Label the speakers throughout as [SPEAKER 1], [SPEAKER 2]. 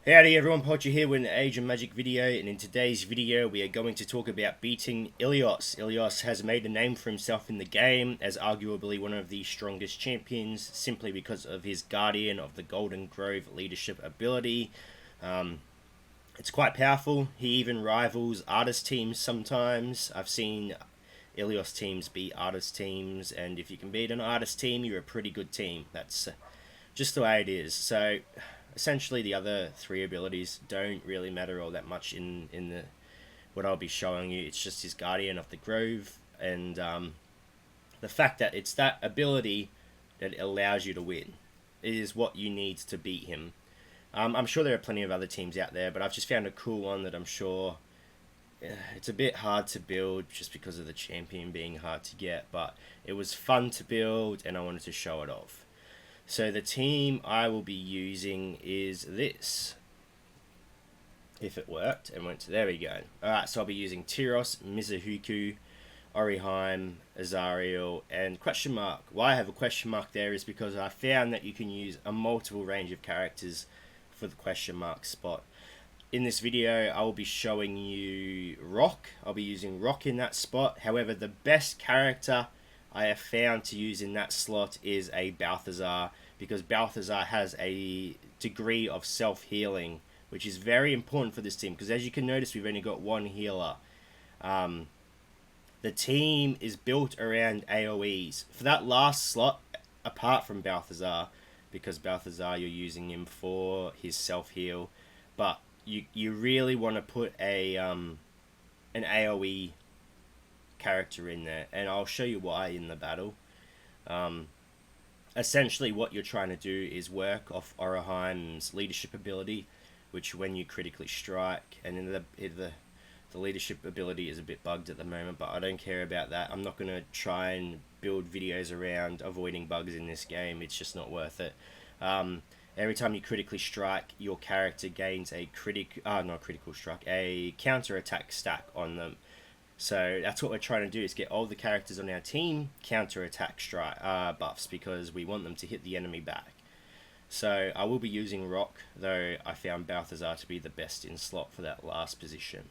[SPEAKER 1] Howdy everyone, Poacher here with an Age of Magic video, and in today's video we are going to talk about beating Elios. Elios has made a name for himself in the game as arguably one of the strongest champions, simply because of his Guardian of the Golden Grove leadership ability. It's quite powerful. He even rivals artist teams sometimes. I've seen Elios teams beat artist teams, and if you can beat an artist team, you're a pretty good team. That's just the way it is. So essentially the other three abilities don't really matter all that much in the what I'll be showing you. It's just his Guardian of the Grove, and the fact that it's that ability that allows you to win. It is what you need to beat him. I'm sure there are plenty of other teams out there, but I've just found a cool one that I'm sure it's a bit hard to build just because of the champion being hard to get, but it was fun to build and I wanted to show it off. So the team I will be using is this. If it worked and went to, there we go. Alright, so I'll be using Tyros, Mizuhuku, Orihime, Azariel, and question mark. Why I have a question mark there is because I found that you can use a multiple range of characters for the question mark spot. In this video, I will be showing you Rock. I'll be using Rock in that spot. However, the best character I have found to use in that slot is a Balthazar, because Balthazar has a degree of self-healing, which is very important for this team, because as you can notice, we've only got one healer. The team is built around AoEs. For that last slot, apart from Balthazar, because Balthazar you're using him for his self-heal, but you really want to put a an AoE character in there, and I'll show you why in the battle. Essentially what you're trying to do is work off Orihime's leadership ability, which when you critically strike, and in the leadership ability is a bit bugged at the moment, but I don't care about that. I'm not going to try and build videos around avoiding bugs in this game. It's just not worth it. Every time you critically strike, your character gains a a counter attack stack on them. So that's what we're trying to do, is get all the characters on our team counter attack strike buffs, because we want them to hit the enemy back. So I will be using Rock, though I found Balthazar to be the best in slot for that last position.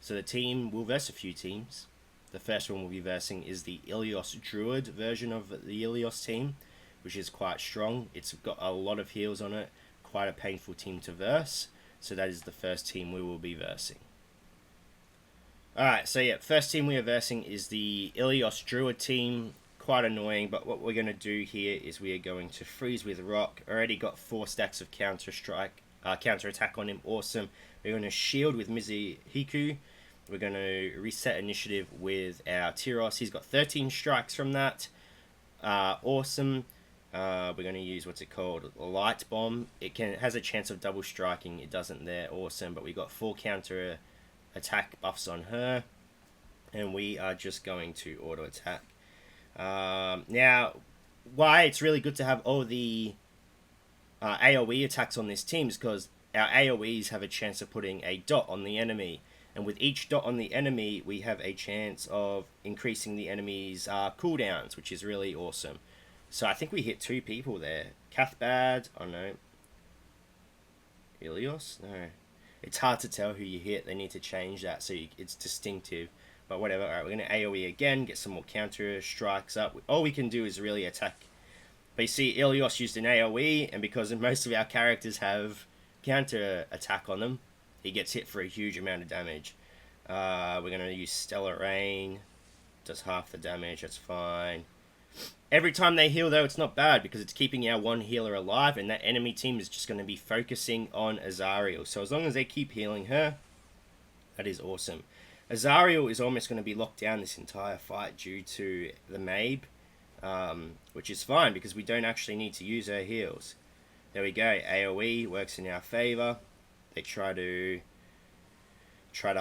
[SPEAKER 1] So the team will verse a few teams. The first one we'll be versing is the Elios Druid version of the Elios team, which is quite strong. It's got a lot of heals on it, quite a painful team to verse. So that is the first team we will be versing. Alright, so yeah, first team we are versing is the Elios Druid team. Quite annoying, but what we're going to do here is we are going to freeze with Rock. Already got 4 stacks of counter attack on him, awesome. We're going to shield with Mizuhiku. We're going to reset initiative with our Tyros. He's got 13 strikes from that. Awesome. We're going to use, what's it called? Light Bomb. It has a chance of double striking. It doesn't there. Awesome. But we got 4 counter attack buffs on her. And we are just going to auto attack. Now, why it's really good to have all the AoE attacks on this team is because our AoEs have a chance of putting a dot on the enemy. And with each dot on the enemy, we have a chance of increasing the enemy's cooldowns, which is really awesome. So I think we hit 2 people there. Cathbad, oh no. Elios? No. It's hard to tell who you hit. They need to change that so it's distinctive. But whatever. Alright, we're going to AoE again, get some more counter strikes up. All we can do is really attack. But you see, Elios used an AoE, and because most of our characters have counter attack on them, he gets hit for a huge amount of damage. We're going to use Stellar Rain. Does half the damage, that's fine. Every time they heal, though, it's not bad, because it's keeping our one healer alive, and that enemy team is just going to be focusing on Azariel. So as long as they keep healing her, that is awesome. Azariel is almost going to be locked down this entire fight due to the Mabe, which is fine, because we don't actually need to use her heals. There we go, AoE works in our favor. They try to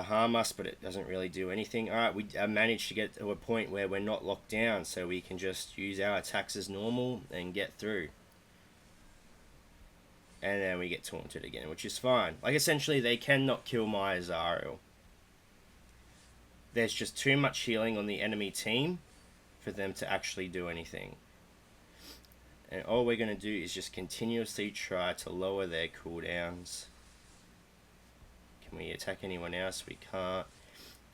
[SPEAKER 1] harm us, but it doesn't really do anything. Alright, we managed to get to a point where we're not locked down, so we can just use our attacks as normal and get through. And then we get taunted again, which is fine. Like, essentially, they cannot kill my Azariel. There's just too much healing on the enemy team for them to actually do anything. And all we're going to do is just continuously try to lower their cooldowns Can we attack anyone else? We can't.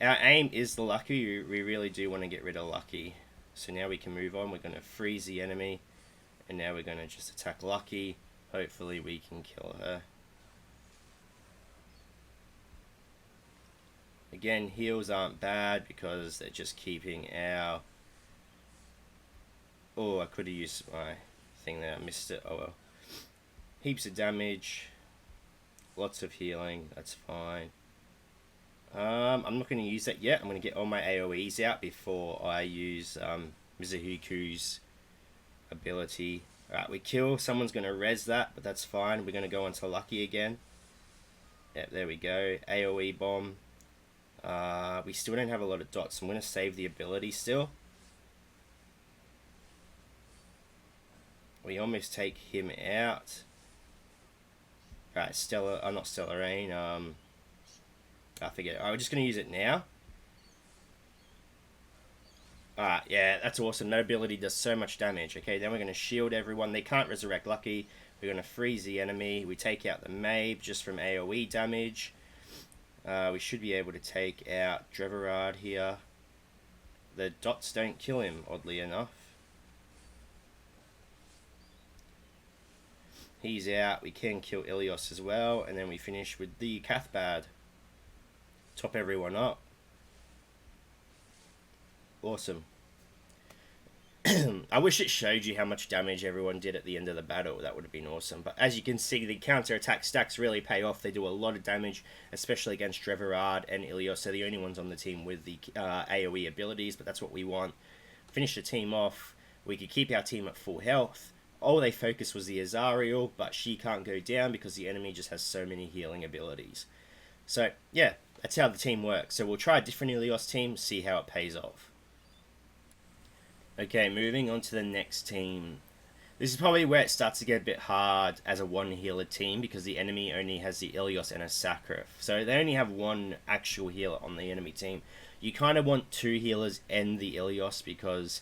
[SPEAKER 1] Our aim is the Lucky. We really do want to get rid of Lucky. So now we can move on. We're going to freeze the enemy. And now we're going to just attack Lucky. Hopefully we can kill her. Again, heals aren't bad because they're just keeping our... Oh, I could have used my thing there. I missed it. Oh well. Heaps of damage. Lots of healing. That's fine. I'm not going to use that yet. I'm going to get all my AoEs out before I use Mizuhiku's ability. Alright, we kill. Someone's going to res that, but that's fine. We're going to go on to Lucky again. Yep, there we go. AoE bomb. We still don't have a lot of dots. I'm going to save the ability still. We almost take him out. Right, Stellar, not Stellarine, I forget. We're just going to use it now. Alright, yeah, that's awesome. That ability does so much damage. Okay, then we're going to shield everyone. They can't resurrect Lucky. We're going to freeze the enemy. We take out the Mabe just from AoE damage. We should be able to take out Dreverard here. The dots don't kill him, oddly enough. He's out. We can kill Elios as well. And then we finish with the Cathbad. Top everyone up. Awesome. I wish it showed you how much damage everyone did at the end of the battle. That would have been awesome. But as you can see, the counter-attack stacks really pay off. They do a lot of damage, especially against Dreverard and Elios. They're the only ones on the team with the AoE abilities, but that's what we want. Finish the team off. We could keep our team at full health. All they focus was the Azariel, but she can't go down because the enemy just has so many healing abilities. So, yeah, that's how the team works. So we'll try a different Elios team, see how it pays off. Okay, moving on to the next team. This is probably where it starts to get a bit hard as a one-healer team because the enemy only has the Elios and a Sacrif. So they only have one actual healer on the enemy team. You kind of want two healers and the Elios because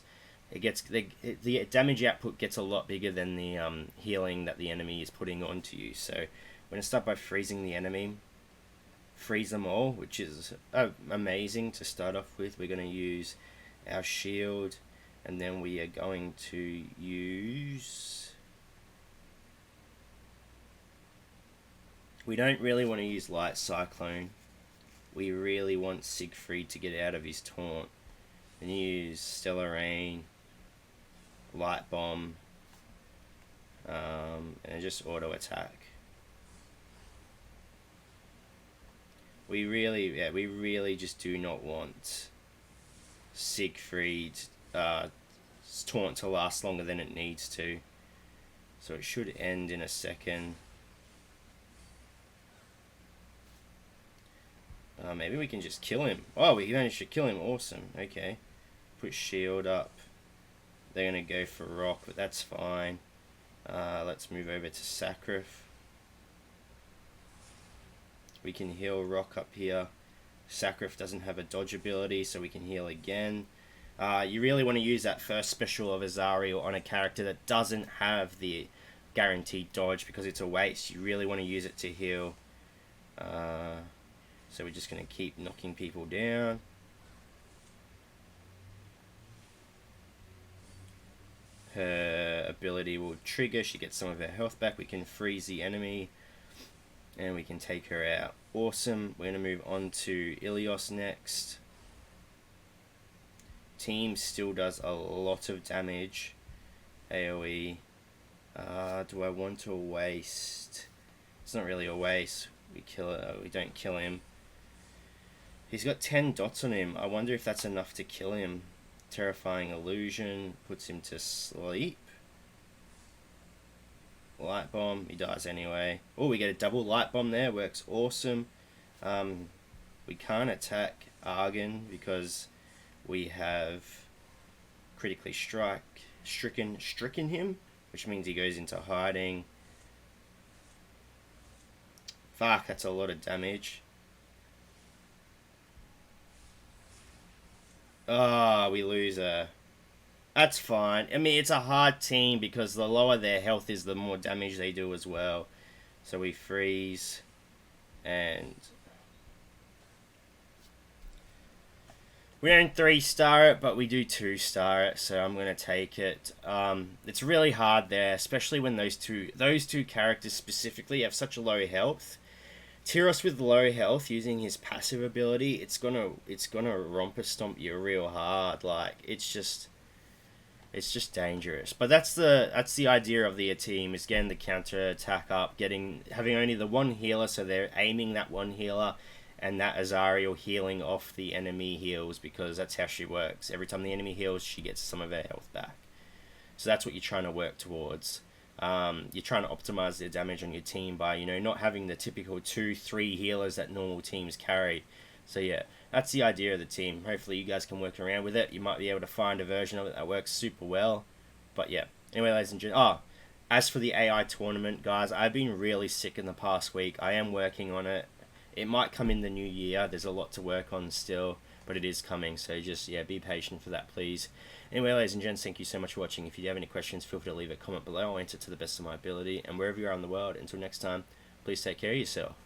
[SPEAKER 1] it gets the damage output gets a lot bigger than the healing that the enemy is putting onto you. So we're going to start by freezing the enemy. Freeze them all, which is amazing to start off with. We're going to use our shield. And then we are going to use... We don't really want to use Light Cyclone. We really want Siegfried to get out of his taunt. And use Stellarine, Light Bomb, and just auto attack. We really just do not want Siegfried taunt to last longer than it needs to. So it should end in a second. Maybe we can just kill him. Oh, we managed to kill him. Awesome. Okay. Put shield up. They're going to go for rock, but that's fine. Let's move over to Sacrif. We can heal rock up here. Sacrif doesn't have a dodge ability, so we can heal again. You really want to use that first special of Azariel on a character that doesn't have the guaranteed dodge because it's a waste. You really want to use it to heal. So we're just going to keep knocking people down. Her ability will trigger. She gets some of her health back. We can freeze the enemy. And we can take her out. Awesome. We're going to move on to Elios next. Team still does a lot of damage. AoE. Do I want to waste? It's not really a waste. We kill it. We don't kill him. He's got 10 dots on him. I wonder if that's enough to kill him. Terrifying Illusion puts him to sleep. Light Bomb. He dies anyway. Oh, we get a double Light Bomb there. Works awesome. We can't attack Argon because we have critically stricken him, which means he goes into hiding. Fuck, that's a lot of damage. Ah, we lose her. That's fine. I mean, it's a hard team because the lower their health is, the more damage they do as well. So we freeze and We don't 3-star it, but we do 2-star it, so I'm gonna take it. It's really hard there, especially when those two characters specifically have such a low health. Tyros with low health using his passive ability, it's gonna romper stomp you real hard. Like it's just dangerous. But that's the idea of the team, is getting the counter attack up, having only the one healer, so they're aiming that one healer, and that Azariel healing off the enemy heals, because that's how she works. Every time the enemy heals, she gets some of her health back. So that's what you're trying to work towards. You're trying to optimize the damage on your team by, not having the typical 2-3 healers that normal teams carry. So yeah, that's the idea of the team. Hopefully you guys can work around with it. You might be able to find a version of it that works super well. But yeah, anyway, ladies and gentlemen. As for the AI tournament, guys, I've been really sick in the past week. I am working on it. It might come in the new year. There's a lot to work on still, but it is coming. So just, yeah, be patient for that, please. Anyway, ladies and gents, thank you so much for watching. If you have any questions, feel free to leave a comment below. I'll answer to the best of my ability. And wherever you are in the world, until next time, please take care of yourself.